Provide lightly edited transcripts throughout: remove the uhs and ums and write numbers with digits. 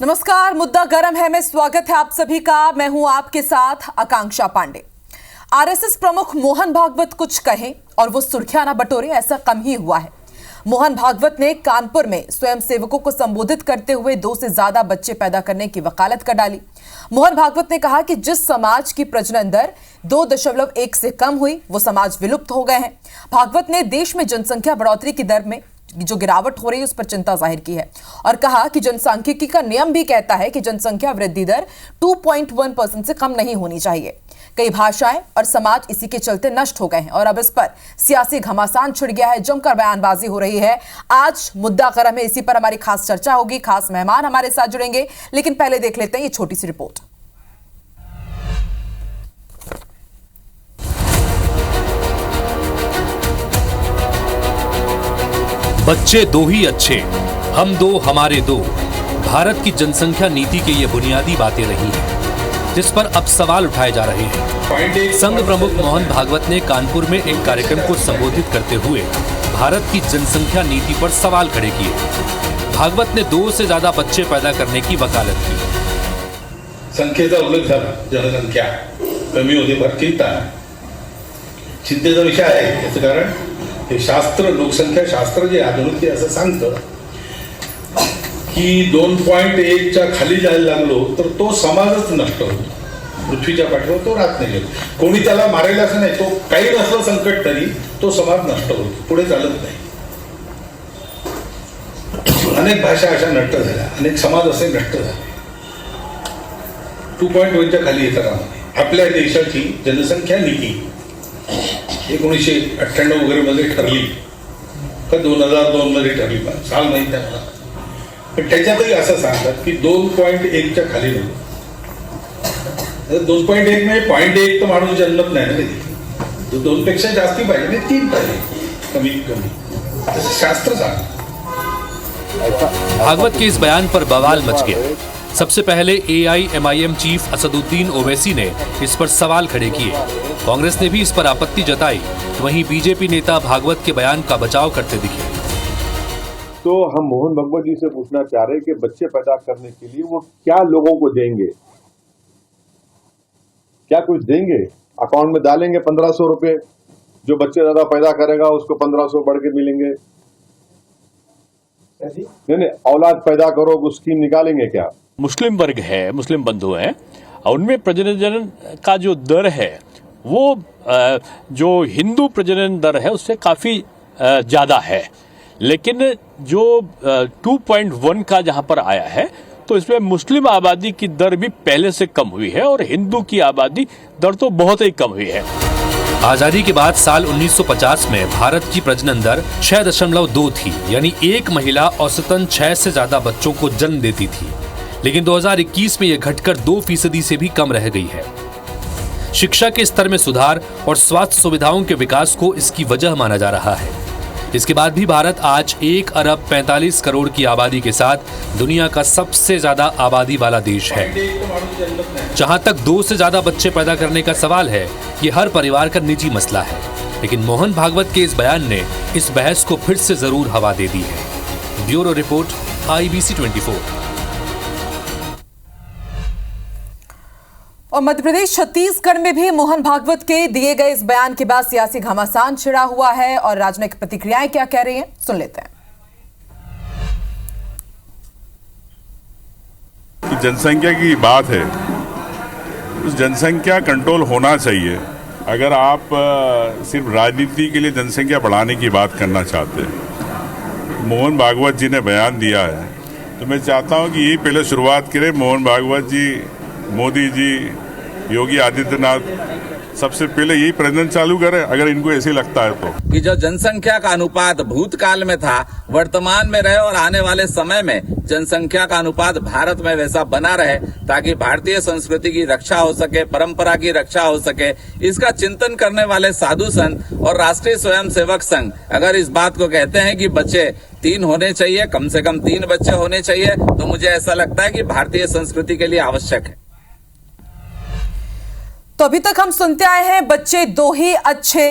नमस्कार, मुद्दा गर्म है में स्वागत है आप सभी का। मैं हूं आपके साथ आकांक्षा पांडे। आरएसएस प्रमुख मोहन भागवत कुछ कहें और वो सुर्खियां ना बटोरे, ऐसा कम ही हुआ है। मोहन भागवत ने कानपुर में स्वयंसेवकों को संबोधित करते हुए 2 से ज्यादा बच्चे पैदा करने की वकालत कर डाली। मोहन भागवत ने कहा कि जिस समाज की प्रजनन दर 2.1 से कम हुई वो समाज विलुप्त हो गए हैं। भागवत ने देश में जनसंख्या बढ़ोतरी की दर में जो गिरावट हो रही है उस पर चिंता जाहिर की है और कहा कि जनसांख्यिकी का नियम भी कहता है कि जनसंख्या वृद्धि दर 2.1% से कम नहीं होनी चाहिए। कई भाषाएं और समाज इसी के चलते नष्ट हो गए हैं और अब इस पर सियासी घमासान छिड़ गया है, जमकर बयानबाजी हो रही है। आज मुद्दा गर्म है, इसी पर हमारी खास चर्चा होगी। खास मेहमान हमारे साथ जुड़ेंगे, लेकिन पहले देख लेते हैं ये छोटी सी रिपोर्ट। बच्चे दो ही अच्छे, हम दो हमारे दो, भारत की जनसंख्या नीति के ये बुनियादी बातें रही हैं, जिस पर अब सवाल उठाए जा रहे हैं। संघ प्रमुख मोहन भागवत ने कानपुर में एक कार्यक्रम को संबोधित करते हुए भारत की जनसंख्या नीति पर सवाल खड़े किए। भागवत ने 2 से ज्यादा बच्चे पैदा करने की वकालत की। संख्येचा उल्लेख झाला, जनसंख्या कमी होते भटकीता चिंतेचा विषय आहे। याचं कारण हे शास्त्र, लोकसंख्या शास्त्र जे आधुनिक असं सांगतं की 2.1च्या खाली जायला लागलो तर तो समाजच नष्ट होतो, पृथ्वीच्या पाठीवर तो राहत नाही। कोणी त्याला मारेल असं नाही, तो काही नसलं संकट तरी तो समाज नष्ट होतो, पुढे चालत नाही। अनेक भाषा अशा नष्ट झाल्या, अनेक समाज असे नष्ट झाले। 2.1च्या खाली येतात। आपल्या देशाची जनसंख्या नीती 1998 वगैरे मध्ये ठरली का 2002 मध्ये ठरली, पण साल माहिती आहे मला। पण त्याच्यातही असं सांगतात की 2.1च्या खाली नको। 2.1 म्हणजे 0.1 तर माणूस जन्मत नाही ना, कधी 2 पेक्षा जास्ती पाहिजे नाही, 3 पाहिजे कमीत कमी, तसं शास्त्र सांगतं। भागवत के इस बयान पर बवाल मच गया। सबसे पहले AIMIM चीफ असदुद्दीन ओवैसी ने इस पर सवाल खड़े किए। कांग्रेस ने भी इस पर आपत्ति जताई, वहीं बीजेपी नेता भागवत के बयान का बचाव करते दिखे। तो हम मोहन भागवत जी से पूछना चाह रहे हैं कि बच्चे पैदा करने के लिए वो क्या लोगों को देंगे, क्या कुछ देंगे? अकाउंट में डालेंगे 1500 रुपए, जो बच्चे ज्यादा पैदा करेगा उसको 1500 बढ़ के मिलेंगे? नहीं, औलाद पैदा करो वो स्कीम निकालेंगे क्या? मुस्लिम वर्ग है, मुस्लिम बंधु हैं, उनमें प्रजनन का जो दर है वो जो हिंदू प्रजनन दर है उससे काफ़ी ज़्यादा है। लेकिन जो 2.1 का जहाँ पर आया है तो इसमें मुस्लिम आबादी की दर भी पहले से कम हुई है और हिंदू की आबादी दर तो बहुत ही कम हुई है। आजादी के बाद साल 1950 में भारत की प्रजनन दर 6.2 थी, यानी एक महिला औसतन 6 से ज्यादा बच्चों को जन्म देती थी। लेकिन 2021 में यह घटकर 2% से भी कम रह गई है। शिक्षा के स्तर में सुधार और स्वास्थ्य सुविधाओं के विकास को इसकी वजह माना जा रहा है। इसके बाद भी भारत आज 1 अरब 45 करोड़ की आबादी के साथ दुनिया का सबसे ज्यादा आबादी वाला देश है। जहां तक 2 से ज्यादा बच्चे पैदा करने का सवाल है, ये हर परिवार का निजी मसला है। लेकिन मोहन भागवत के इस बयान ने इस बहस को फिर से जरूर हवा दे दी है। Bureau report, IBC 24। और मध्य प्रदेश छत्तीसगढ़ में भी मोहन भागवत के दिए गए इस बयान के बाद सियासी घमासान छिड़ा हुआ है और राजनीतिक प्रतिक्रियाएं क्या कह रही हैं, सुन लेते हैं। जनसंख्या की बात है, उस जनसंख्या कंट्रोल होना चाहिए। अगर आप सिर्फ राजनीति के लिए जनसंख्या बढ़ाने की बात करना चाहते हैं, मोहन भागवत जी ने बयान दिया है, तो मैं चाहता हूं कि यही पहले शुरुआत करें। मोहन भागवत जी, मोदी जी, योगी आदित्यनाथ सबसे पहले यही प्रजनन चालू करें, अगर इनको ऐसे लगता है तो। कि जो जनसंख्या का अनुपात भूतकाल में था, वर्तमान में रहे और आने वाले समय में जनसंख्या का अनुपात भारत में वैसा बना रहे, ताकि भारतीय संस्कृति की रक्षा हो सके, परंपरा की रक्षा हो सके। इसका चिंतन करने वाले साधु संत और राष्ट्रीय स्वयंसेवक संघ अगर इस बात को कहते हैं कि बच्चे 3 होने चाहिए, कम से कम 3 बच्चे होने चाहिए, तो मुझे ऐसा लगता है कि भारतीय संस्कृति के लिए आवश्यक है। तो अभी तक हम सुनते आए हैं बच्चे 2 ही अच्छे,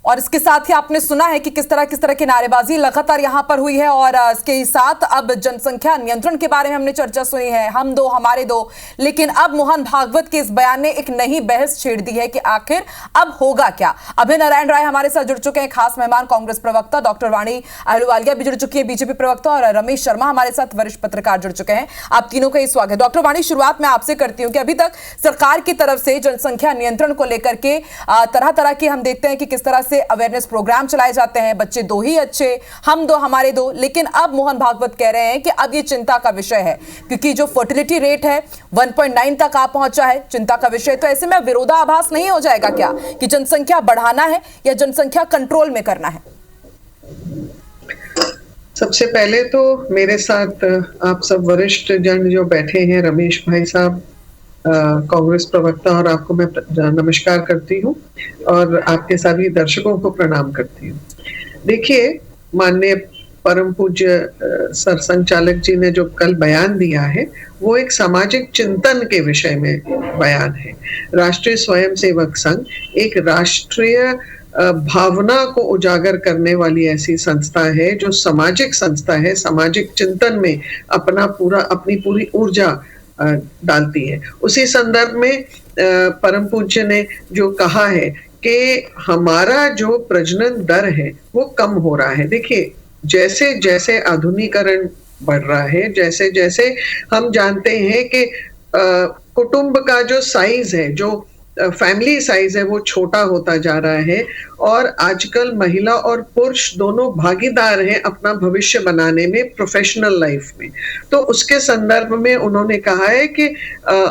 और इसके साथ ही आपने सुना है कि किस तरह की नारेबाजी लगातार यहां पर हुई है और इसके साथ अब जनसंख्या नियंत्रण के बारे में हमने चर्चा सुनी है, हम दो हमारे दो। लेकिन अब मोहन भागवत के इस बयान ने एक नई बहस छेड़ दी है कि आखिर अब होगा क्या। अभय नारायण राय हमारे साथ जुड़ चुके हैं, खास मेहमान कांग्रेस प्रवक्ता, डॉक्टर वाणी अहलुवालिया भी जुड़ चुकी है बीजेपी प्रवक्ता, और रमेश शर्मा हमारे साथ वरिष्ठ पत्रकार जुड़ चुके हैं। आप तीनों का ही स्वागत है। डॉक्टर वाणी, शुरुआत में आपसे करती हूं कि अभी तक सरकार की तरफ से जनसंख्या नियंत्रण को लेकर के तरह तरह के हम देखते हैं कि किस तरह से अवेयरनेस प्रोग्राम चलाए जाते हैं, बच्चे दो ही अच्छे, हम दो हमारे दो। लेकिन अब मोहन भागवत कह रहे हैं कि अब ये चिंता का विषय है, क्योंकि जो फर्टिलिटी रेट है 1.9 तक आ पहुंचा है, चिंता का विषय। तो ऐसे में विरोधाभास नहीं हो जाएगा क्या कि जनसंख्या बढ़ाना है या जनसंख्या कंट्रोल में करना है? सबसे पहले तो मेरे साथ आप सब वरिष्ठ जन जो बैठे हैं, रमेश भाई साहब कांग्रेस प्रवक्ता, और आपको मैं नमस्कार करती हूँ और आपके सभी दर्शकों को प्रणाम करती हूँ। देखिए, माननीय परम पूज्य सरसंघचालक जी ने जो कल बयान दिया है वो एक सामाजिक चिंतन के विषय में बयान है। राष्ट्रीय स्वयंसेवक संघ एक राष्ट्रीय भावना को उजागर करने वाली ऐसी संस्था है जो सामाजिक संस्था है, सामाजिक चिंतन में अपनी पूरी ऊर्जा डालती है। उसी संदर्भ में परम पूज्य ने जो कहा है कि हमारा जो प्रजनन दर है वो कम हो रहा है। देखिए, जैसे जैसे आधुनिकीकरण बढ़ रहा है, जैसे जैसे हम जानते हैं कि कुटुंब का जो साइज है, जो फैमिली साइज है, वो छोटा होता जा रहा है और आजकल महिला और पुरुष दोनों भागीदार हैं अपना भविष्य बनाने में, प्रोफेशनल लाइफ में। तो उसके संदर्भ में उन्होंने कहा है कि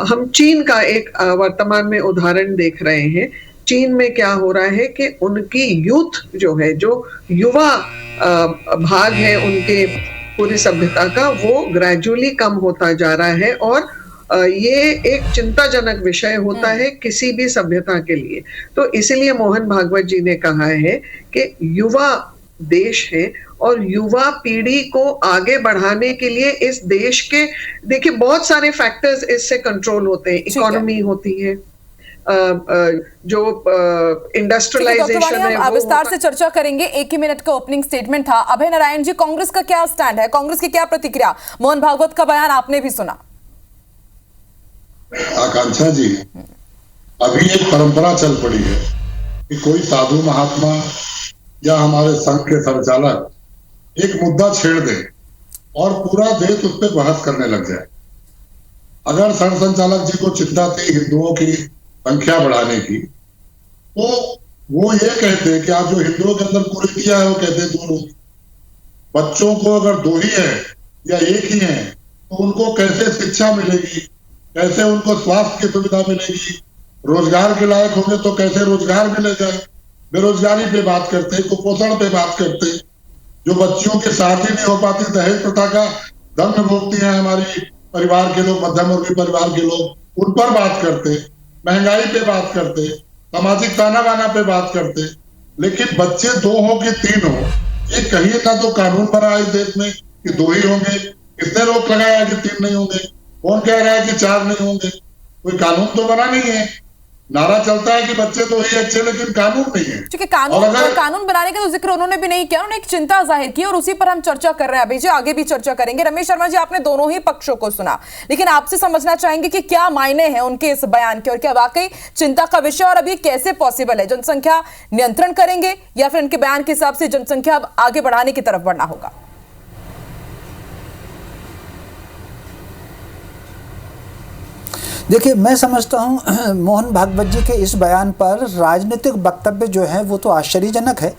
हम चीन का एक वर्तमान में उदाहरण देख रहे हैं। चीन में क्या हो रहा है कि उनकी यूथ जो है, जो युवा भाग है उनके पूरी सभ्यता का, वो ग्रेजुअली कम होता जा रहा है और ये एक चिंताजनक विषय होता है किसी भी सभ्यता के लिए। तो इसीलिए मोहन भागवत जी ने कहा है कि युवा देश है और युवा पीढ़ी को आगे बढ़ाने के लिए इस देश के, देखिए, बहुत सारे फैक्टर्स इससे कंट्रोल होते हैं। इकोनॉमी होती है, जो इंडस्ट्रियलाइजेशन है, आप विस्तार से चर्चा करेंगे। एक ही मिनट का ओपनिंग स्टेटमेंट था। अभय नारायण जी, कांग्रेस का क्या स्टैंड है, कांग्रेस की क्या प्रतिक्रिया? मोहन भागवत का बयान आपने भी सुना। आकांक्षा जी, अभी एक परंपरा चल पड़ी है कि कोई साधु महात्मा या हमारे संघ के संचालक एक मुद्दा छेड़ दे और पूरा देश उस पर बहस करने लग जाए। अगर संघ संचालक जी को चिंता थी हिंदुओं की संख्या बढ़ाने की, तो वो ये कहते कि आप जो हिंदुओं के अंदर कुरीतियां है वो कहते दो लोग, बच्चों को अगर दो ही है या एक ही है तो उनको कैसे शिक्षा मिलेगी, कैसे उनको स्वास्थ्य की सुविधा मिलेगी, रोजगार के लायक होंगे तो कैसे रोजगार मिलेगा। बेरोजगारी पे बात करते, कुपोषण पे बात करते, जो बच्चियों की शादी नहीं हो पाती, दहेज प्रथा का दंड भोगती हैं हमारी परिवार के लोग, मध्यम वर्गीय परिवार के लोग, उन पर बात करते, महंगाई पे बात करते, सामाजिक ताना बाना पे बात करते। लेकिन बच्चे दो हो कि तीन हो, ये कहीं ना तो कानून बना है इस देश में कि दो ही होंगे। किसने रोक लगाया कि तीन नहीं होंगे? कौन कह रहा है कि चार नहीं होंगे? कोई कानून तो बना नहीं है। नारा चलता है कि बच्चे तो ही अच्छे, लेकिन कानून नहीं है। क्योंकि कानून बनाने का तो जिक्र उन्होंने भी नहीं किया, उन्होंने एक चिंता जाहिर की और उसी पर हम चर्चा कर रहे हैं। अभी जी आगे भी चर्चा करेंगे। रमेश शर्मा जी, आपने दोनों ही पक्षों को सुना, लेकिन आपसे समझना चाहेंगे कि क्या मायने हैं उनके इस बयान के और क्या वाकई चिंता का विषय, और अभी कैसे पॉसिबल है जनसंख्या नियंत्रण करेंगे या फिर उनके बयान के हिसाब से जनसंख्या अब आगे बढ़ाने की तरफ बढ़ना होगा? देखिए, मैं समझता हूँ मोहन भागवत जी के इस बयान पर राजनीतिक वक्तव्य जो है वो तो आश्चर्यजनक है।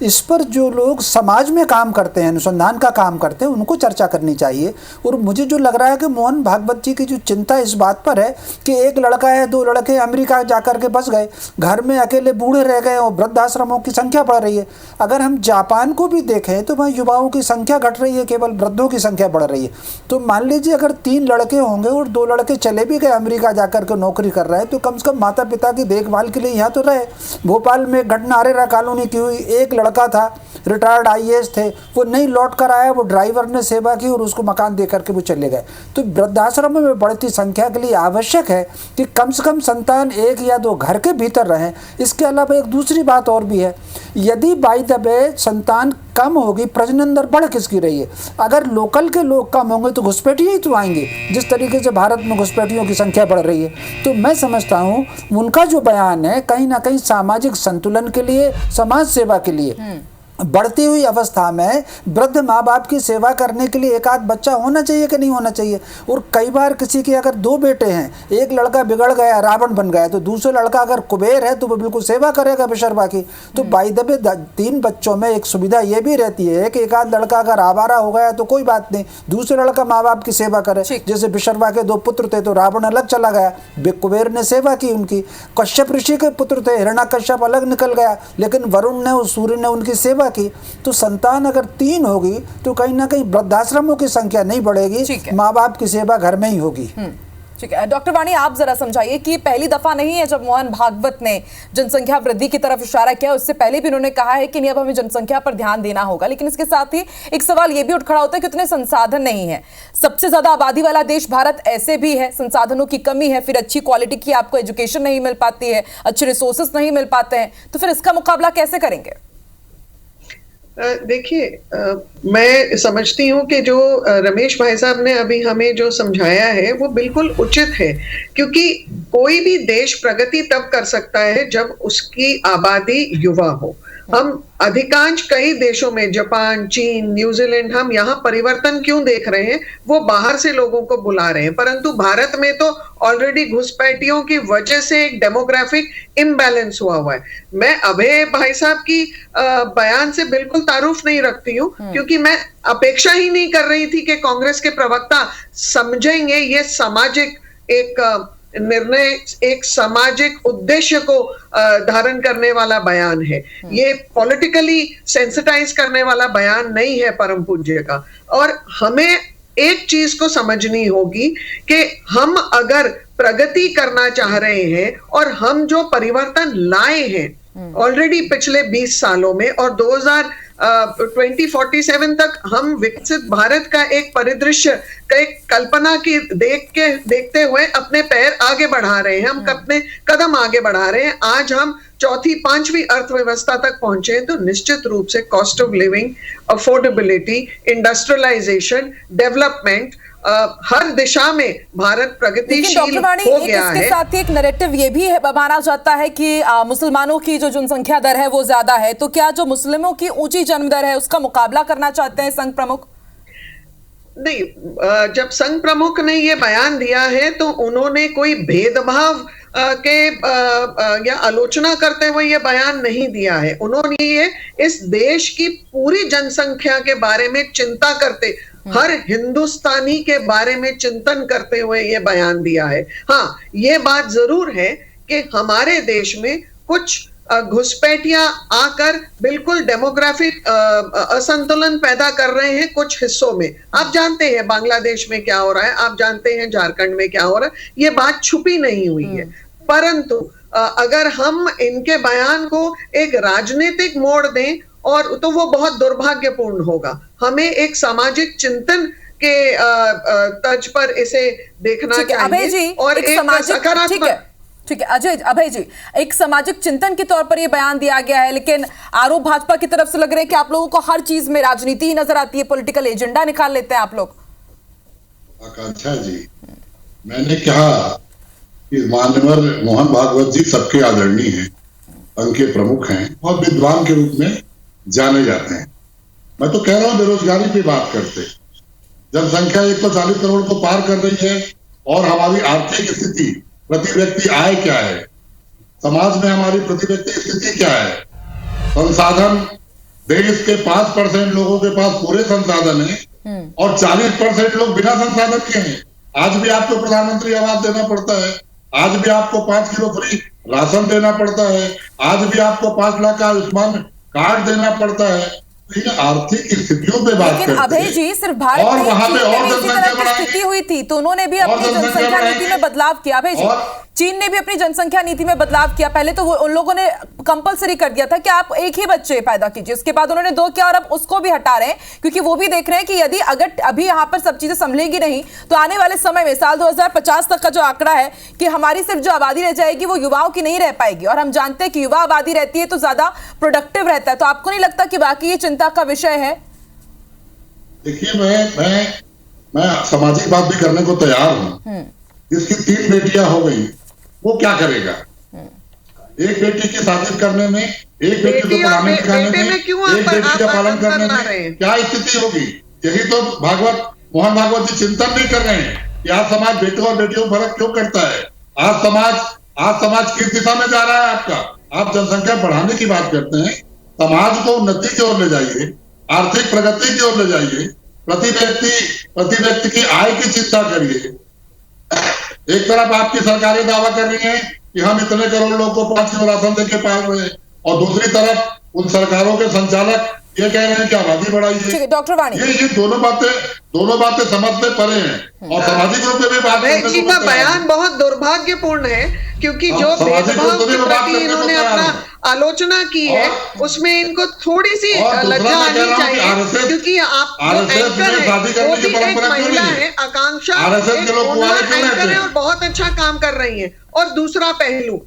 इस पर जो लोग समाज में काम करते हैं, अनुसंधान का काम करते हैं, उनको चर्चा करनी चाहिए। और मुझे जो लग रहा है कि मोहन भागवत जी की जो चिंता इस बात पर है कि एक लड़का है, दो लड़के अमेरिका जाकर के बस गए, घर में अकेले बूढ़े रह गए और वृद्धाश्रमों की संख्या बढ़ रही है। अगर हम जापान को भी देखें तो वहाँ युवाओं की संख्या घट रही है, केवल वृद्धों की संख्या बढ़ रही है। तो मान लीजिए अगर 3 लड़के होंगे और 2 लड़के चले भी गए अमेरिका जाकर के नौकरी कर रहे हैं, तो कम से कम माता पिता की देखभाल के लिए यहाँ तो रहे। भोपाल में घटना आरेरा कॉलोनी की हुई, एक लड़का था, रिटायर्ड आईएएस थे, वो नहीं लौट कर आया, वो ड्राइवर ने सेवा की और उसको मकान दे करके वो चले गए। तो वृद्धाश्रमों में बढ़ती संख्या के लिए आवश्यक है कि कम से कम संतान 1 या 2 घर के भीतर रहें। इसके अलावा एक दूसरी बात और भी है, यदि बाय द वे संतान कम होगी, प्रजनन दर बढ़ किसकी रही है? अगर लोकल के लोग कम होंगे तो घुसपैठिए ही तो आएंगे, जिस तरीके से भारत में घुसपैठियों की संख्या बढ़ रही है। तो मैं समझता हूँ उनका जो बयान है कहीं ना कहीं सामाजिक संतुलन के लिए, समाज सेवा के लिए, बढ़ती हुई अवस्था में वृद्ध माँ बाप की सेवा करने के लिए एक आध बच्चा होना चाहिए कि नहीं होना चाहिए। और कई बार किसी के अगर 2 बेटे हैं, एक लड़का बिगड़ गया, रावण बन गया, तो दूसरा लड़का अगर कुबेर है तो वो बिल्कुल सेवा करेगा बेशर्मा की। तो बाय द वे 3 बच्चों में एक सुविधा ये भी रहती है कि एक आध लड़का अगर आवारा हो गया तो कोई बात नहीं, दूसरा लड़का माँ बाप की सेवा करे। जैसे बिशर्मा के 2 पुत्र थे तो रावण अलग चला गया, कुबेर ने सेवा की उनकी। कश्यप ऋषि के पुत्र थे, हिरण्यकश्यप अलग निकल गया, लेकिन वरुण ने और सूर्य ने उनकी सेवा की। तो संतान अगर 3 होगी तो कहीं ना कहीं वृद्धाश्रमों की संख्या नहीं बढ़ेगी, माँ बाप की सेवा घर में ही होगी। ठीक है डॉक्टर वाणी, आप जरा समझाइए कि पहली दफा नहीं है जब मोहन भागवत ने जनसंख्या वृद्धि की तरफ इशारा किया, उससे पहले भी उन्होंने कहा है कि नहीं अब हमें जनसंख्या पर ध्यान देना होगा। लेकिन इसके साथ ही एक सवाल यह भी उठ खड़ा होता है कि उतने संसाधन नहीं है। सबसे ज्यादा आबादी वाला देश भारत ऐसे भी है, संसाधनों की कमी है, फिर अच्छी क्वालिटी की आपको एजुकेशन नहीं मिल पाती है, अच्छे रिसोर्सेस नहीं मिल पाते हैं, तो फिर इसका मुकाबला कैसे करेंगे? देखिए, मैं समझती हूँ कि जो रमेश भाई साहब ने अभी हमें जो समझाया है वो बिल्कुल उचित है, क्योंकि कोई भी देश प्रगति तब कर सकता है जब उसकी आबादी युवा हो। हम अधिकांश कई देशों में, जापान, चीन, न्यूजीलैंड, हम यहाँ परिवर्तन क्यों देख रहे हैं? वो बाहर से लोगों को बुला रहे हैं, परंतु भारत में तो ऑलरेडी घुसपैठियों की वजह से एक डेमोग्राफिक इम्बैलेंस हुआ है। मैं अभय भाई साहब की बयान से बिल्कुल तारुफ नहीं रखती हूँ, क्योंकि मैं अपेक्षा ही नहीं कर रही थी कि कांग्रेस के प्रवक्ता समझेंगे ये सामाजिक एक निर्णय, एक सामाजिक उद्देश्य को धारण करने वाला बयान है। ये पॉलिटिकली सेंसिटाइज करने वाला बयान नहीं है परम पूज्य का। और हमें एक चीज को समझनी होगी कि हम अगर प्रगति करना चाह रहे हैं और हम जो परिवर्तन लाए हैं ऑलरेडी पिछले 20 सालों में, और 2047 तक हम विकसित भारत का एक परिदृश्य का एक कल्पना की देखते हुए अपने पैर आगे बढ़ा रहे हैं, हम अपने कदम आगे बढ़ा रहे हैं। आज हम 4वीं 5वीं अर्थव्यवस्था तक पहुंचे हैं, तो निश्चित रूप से cost of living, affordability, industrialisation, development, हर दिशा में भारत प्रगतिशील हो गया है। इसके साथ ही एक नैरेटिव ये भी है, माना जाता है कि मुसलमानों की जो जनसंख्या दर है वो ज्यादा है, तो क्या जो मुस्लिमों की ऊंची जन्म दर है उसका मुकाबला करना चाहते हैं संघ प्रमुख? नहीं, जब संघ प्रमुख ने ये बयान दिया है तो उन्होंने कोई भेदभाव के या आलोचना करते हुए ये बयान नहीं दिया है। उन्होंने ये इस देश की पूरी जनसंख्या के बारे में चिंता करते, हर हिंदुस्तानी के बारे में चिंतन करते हुए ये बयान दिया है। हाँ, ये बात जरूर है कि हमारे देश में कुछ घुसपैठिया आकर बिल्कुल डेमोग्राफिक असंतुलन पैदा कर रहे हैं कुछ हिस्सों में। आप जानते हैं बांग्लादेश में क्या हो रहा है, आप जानते हैं झारखंड में क्या हो रहा है, ये बात छुपी नहीं हुई है। परंतु अगर हम इनके बयान को एक राजनीतिक मोड़ दें और तो वो बहुत दुर्भाग्यपूर्ण होगा। हमें एक सामाजिक चिंतन के तर्ज पर इसे देखना चाहिए और एक सकारात्मक। ठीक है अभय जी, एक सामाजिक चिंतन के तौर पर यह बयान दिया गया है, लेकिन आरोप भाजपा की तरफ से लग रहा है कि आप लोगों को हर चीज में राजनीति ही नजर आती है, पॉलिटिकल एजेंडा निकाल लेते हैं आप लोग। आकांक्षा जी, मैंने कहा कि मान्यवर मोहन भागवत जी सबके आदरणीय हैं, संघ के प्रमुख हैं और विद्वान के रूप में जाने जाते हैं। मैं तो कह रहा हूं बेरोजगारी की बात करते, जनसंख्या 140 करोड़ को पार कर रही है और हमारी आर्थिक स्थिति, प्रति व्यक्ति आय क्या है, समाज में हमारी प्रति व्यक्ति स्थिति क्या है, संसाधन, देश के 5% लोगों के पास पूरे संसाधन है और 40% लोग बिना संसाधन के हैं। आज भी आपको प्रधानमंत्री आवास देना पड़ता है, आज भी आपको 5 किलो फ्री राशन देना पड़ता है, आज भी आपको 5 लाख का आयुष्मान कार्ड देना पड़ता है। आर्थिक स्थितियों पे बात करते हैं। अभय जी, सिर्फ भारत में वहां पे और जनसंख्या स्थिति हुई थी तो उन्होंने भी अपनी जनसंख्या नीति में बदलाव किया। अभय जी, चीन ने भी अपनी जनसंख्या नीति में बदलाव किया। पहले तो वो उन लोगों ने कंपलसरी कर दिया था कि आप एक ही बच्चे पैदा कीजिए, उसके बाद उन्होंने 2 किया और अब उसको भी हटा रहे हैं, क्योंकि वो भी देख रहे हैं कि यदि अगर अभी यहाँ पर सब चीजें संभलेगी नहीं तो आने वाले समय में साल 2050 तक का जो आंकड़ा है कि हमारी सिर्फ जो आबादी रह जाएगी वो युवाओं की नहीं रह पाएगी, और हम जानते हैं कि युवा आबादी रहती है तो ज्यादा प्रोडक्टिव रहता है। तो आपको नहीं लगता कि बाकी ये चिंता का विषय है? देखिए, मैं सामाजिक बात भी करने को तैयार हूँ। जिसकी 3 बेटियां हो गई वो क्या करेगा? एक बेटी की शादी करने में, एक बेटी को पढ़ाने लिखाने में, एक बेटी का पालन करने में क्या स्थिति होगी? यही तो मोहन भागवत जी चिंतन नहीं कर रहे हैं कि आज समाज बेटों और बेटियों में फर्क क्यों करता है। आज समाज किस दिशा में जा रहा है आपका? आप जनसंख्या बढ़ाने की बात करते हैं, समाज को उन्नति की ओर ले जाइए, आर्थिक प्रगति की ओर ले जाइए, प्रति व्यक्ति की आय की चिंता करिए। एक तरफ आपकी सरकारें दावा कर रही हैं कि हम इतने करोड़ लोगों को 5 किलो राशन देके पाल रहे हैं, और दूसरी तरफ उन सरकारों के संचालक ये कह रहे हैं कि आबादी बढ़ाइए। डॉक्टर वाणी, ये दोनों बातें समझते परे हैं, और सामाजिक रूप से भी बात करने जी का बयान बहुत दुर्भाग्यपूर्ण है, क्योंकि जो भेदभाव के प्रति इन्होंने अपना आलोचना की है उसमें इनको थोड़ी सी लज्जा आनी चाहिए, क्योंकि आप जो एंकर है वो भी एक महिला है, आकांक्षा एक वुमन एंकर है और बहुत अच्छा काम कर रही है। और दूसरा पहलू,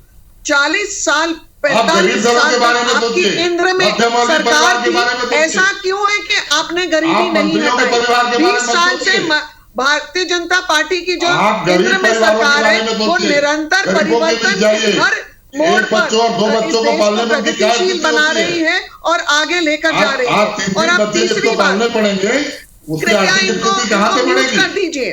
40 साल 45 साल आपकी केंद्र में सरकार थी, ऐसा क्यों है कि आपने गरीबी नहीं हटाई? 20 साल से भारतीय जनता पार्टी की जो केंद्र में सरकार है वो निरंतर परिवर्तन हर मोड़ पर गतिशील बना रही है और आगे लेकर जा रही है। और अब तीसरी बात, कृपया इनको म्यूट कर दीजिए,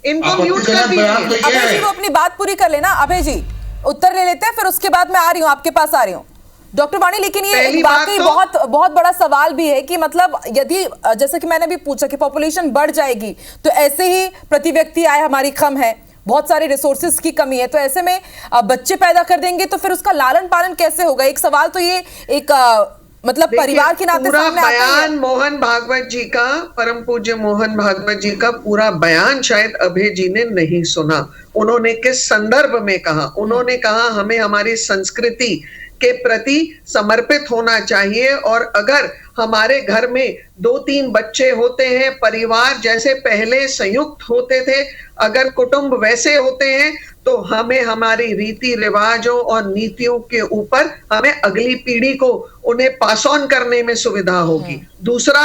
इनको म्यूट कर दीजिए। अभय जी वो अपनी बात पूरी कर लेना। अभय जी उत्तर ले लेते हैं, फिर उसके बाद मैं आ रही हूँ आपके पास आ रही हूँ डॉक्टर वाणी। लेकिन ये वाकई बहुत बड़ा सवाल भी है कि मतलब यदि जैसे कि मैंने भी पूछा कि पॉपुलेशन बढ़ जाएगी तो ऐसे ही प्रति व्यक्ति आय हमारी कम है, बहुत सारे रिसोर्सेज की कमी है, तो ऐसे में बच्चे पैदा कर देंगे तो फिर उसका लालन पालन कैसे होगा? एक सवाल तो ये एक मतलब परिवार के नाते सामने आता है। बयान मोहन भागवत जी का, परम पूज्य मोहन भागवत जी का पूरा बयान शायद अभय जी ने नहीं सुना। उन्होंने किस संदर्भ में कहा? उन्होंने कहा हमें हमारी संस्कृति के प्रति समर्पित होना चाहिए, और अगर हमारे घर में 2-3 बच्चे होते हैं, परिवार जैसे पहले संयुक्त होते थे, अगर कुटुंब वैसे होते हैं तो हमें हमारी रीति रिवाजों और नीतियों के ऊपर हमें अगली पीढ़ी को उन्हें पास ऑन करने में सुविधा होगी। दूसरा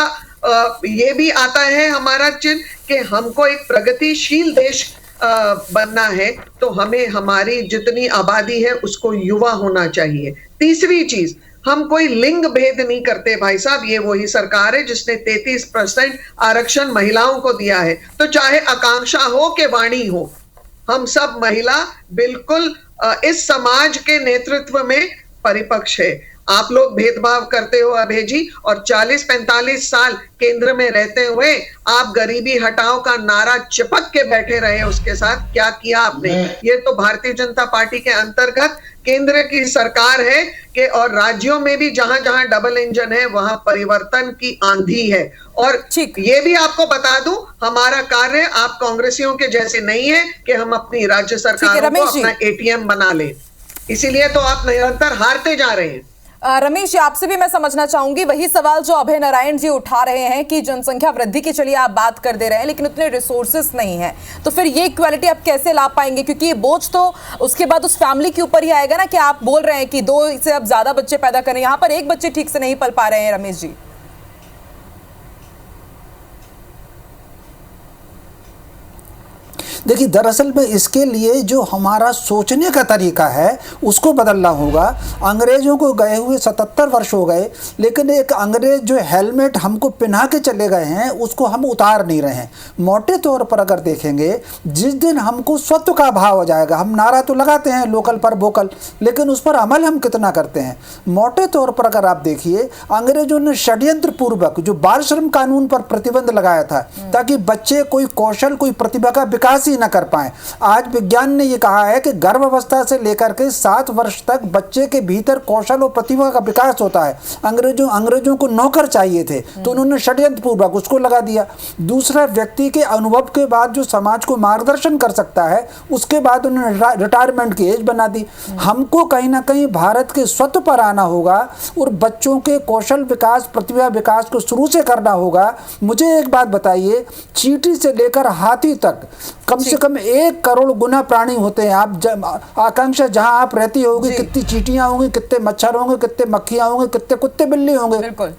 ये भी आता है हमारा चिन्ह कि हमको एक प्रगतिशील देश बनना है, तो हमें हमारी जितनी आबादी है उसको युवा होना चाहिए। तीसरी चीज, हम कोई लिंग भेद नहीं करते भाई साहब, ये वही सरकार है जिसने 33% आरक्षण महिलाओं को दिया है। तो चाहे आकांक्षा हो कि वाणी हो, हम सब महिला बिल्कुल इस समाज के नेतृत्व में परिपक्ष है। आप लोग भेदभाव करते हो अभय जी, और 40-45 साल केंद्र में रहते हुए आप गरीबी हटाओ का नारा चिपक के बैठे रहे, उसके साथ क्या किया आपने? ये तो भारतीय जनता पार्टी के अंतर्गत केंद्र की सरकार है कि, और राज्यों में भी जहां जहां डबल इंजन है वहां परिवर्तन की आंधी है। और ये भी आपको बता दूं, हमारा कार्य आप कांग्रेसियों के जैसे नहीं है कि हम अपनी राज्य सरकारों को अपना एटीएम बना लें, इसीलिए तो आप निरंतर हारते जा रहे हैं। रमेश जी आपसे भी मैं समझना चाहूंगी वही सवाल जो अभय नारायण जी उठा रहे हैं कि जनसंख्या वृद्धि की चलिए आप बात कर दे रहे हैं, लेकिन उतने रिसोर्सेस नहीं है, तो फिर ये इक्वालिटी आप कैसे ला पाएंगे? क्योंकि ये बोझ तो उसके बाद उस फैमिली के ऊपर ही आएगा ना कि आप बोल रहे हैं कि 2 से अब ज्यादा बच्चे पैदा करें, यहाँ पर एक बच्चे ठीक से नहीं पल पा रहे हैं। रमेश जी देखिए, दरअसल में इसके लिए जो हमारा सोचने का तरीका है उसको बदलना होगा। अंग्रेज़ों को गए हुए 77 वर्ष हो गए, लेकिन एक अंग्रेज़ जो हेलमेट हमको पहना के चले गए हैं उसको हम उतार नहीं रहे हैं। मोटे तौर पर अगर देखेंगे, जिस दिन हमको स्वत्व का भाव हो जाएगा, हम नारा तो लगाते हैं लोकल पर वोकल, लेकिन उस पर अमल हम कितना करते हैं? मोटे तौर पर अगर आप देखिए, अंग्रेज़ों ने षड्यंत्र पूर्वक जो बाल श्रम कानून पर प्रतिबंध लगाया था ताकि बच्चे कोई कौशल, कोई प्रतिभा का विकास ही ही ना कर पाएं। आज विज्ञान ने ये कहा है कि गर्भावस्था से लेकर के 7 वर्ष तक बच्चे के भीतर कौशल और प्रतिभा का विकास होता है। अंग्रेजों को नौकर चाहिए थे तो उन्होंने षड्यंत्र पूर्वक उसको लगा दिया। दूसरा, व्यक्ति के अनुभव के बाद जो समाज को मार्गदर्शन कर सकता है उसके बाद उन्होंने रिटायरमेंट की एज बना दी। हमको कहीं ना कहीं भारत के स्वत्व पर आना होगा और बच्चों के कौशल विकास, प्रतिभा विकास को शुरू से करना होगा। मुझे एक बात बताइए, चींटी से लेकर हाथी तक कम से कम 1 करोड़ गुना प्राणी होते हैं। आप आकांक्षा, जहां आप रहती होगी, कितनी चींटियां होंगी, कितने मच्छर होंगे, कितने मक्खियां होंगे, कितने कुत्ते बिल्ली होंगे। बिल्कुल,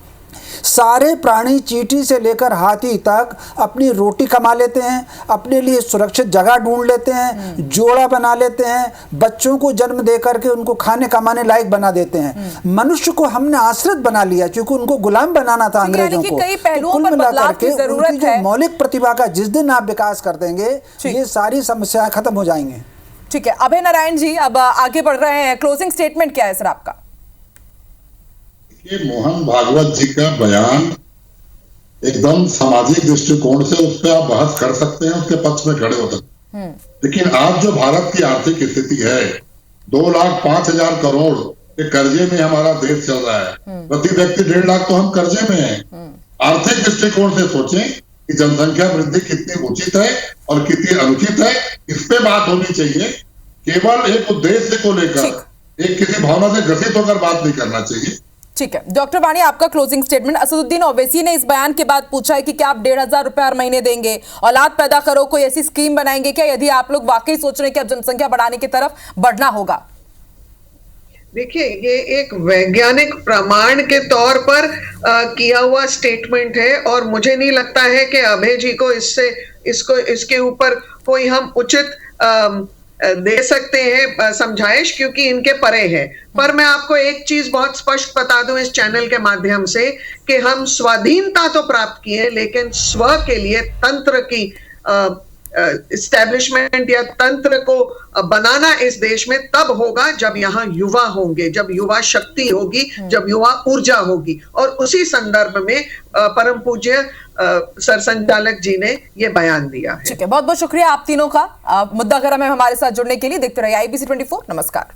सारे प्राणी चींटी से लेकर हाथी तक अपनी रोटी कमा लेते हैं, अपने लिए सुरक्षित जगह ढूंढ लेते हैं, जोड़ा बना लेते हैं, बच्चों को जन्म दे करके उनको खाने कमाने लायक बना देते हैं। मनुष्य को हमने आश्रित बना लिया क्योंकि उनको गुलाम बनाना था अंग्रेजों को। कई पहलुओं पर बदलाव की जरूरत है। मौलिक प्रतिभा का जिस दिन आप विकास कर देंगे ये सारी समस्याएं खत्म हो जाएंगी। ठीक है, अभय नारायण जी अब आगे बढ़ रहे हैं। क्लोजिंग स्टेटमेंट क्या है सर आपका? कि मोहन भागवत जी का बयान एकदम सामाजिक दृष्टिकोण से उस पर आप बहस कर सकते हैं, उसके पक्ष में खड़े हो सकते हैं, लेकिन आज जो भारत की आर्थिक स्थिति है, 2,05,000 करोड़ के कर्जे में हमारा देश चल रहा है, प्रति व्यक्ति 1.5 लाख तो हम कर्जे में हैं। आर्थिक दृष्टिकोण से सोचें कि जनसंख्या वृद्धि कितनी उचित है और कितनी अनुचित है, इस पे बात होनी चाहिए। केवल एक उद्देश्य को लेकर, एक किसी भावना से ग्रसित होकर बात नहीं करना चाहिए। ठीक है, डॉक्टर वाणी आपका क्लोजिंग स्टेटमेंट। असदुद्दीन ओवैसी ने इस बयान के बाद पूछा है कि क्या आप 1,500 रुपए हर महीने देंगे, औलाद पैदा करो, कोई ऐसी स्कीम बनाएंगे क्या, यदि आप लोग वाकई सोच रहे हैं कि अब जनसंख्या बढ़ाने की तरफ बढ़ना होगा? देखिए, ये एक वैज्ञानिक प्रमाण के तौर पर किया हुआ स्टेटमेंट है और मुझे नहीं लगता है कि अभय जी को इसके ऊपर कोई हम उचित दे सकते हैं समझाइश, क्योंकि इनके परे है। पर मैं आपको एक चीज बहुत स्पष्ट बता दूं इस चैनल के माध्यम से कि हम स्वाधीनता तो प्राप्त किए, लेकिन स्व के लिए तंत्र की इस्टेब्लिशमेंट या तंत्र को बनाना इस देश में तब होगा जब यहाँ युवा होंगे, जब युवा शक्ति होगी, जब युवा ऊर्जा होगी। और उसी संदर्भ में परम पूज्य सर संचालक जी ने ये बयान दिया है। ठीक है, बहुत बहुत शुक्रिया आप तीनों का मुद्दा गरम है हमारे साथ जुड़ने के लिए। देखते रहिए IBC 24। नमस्कार।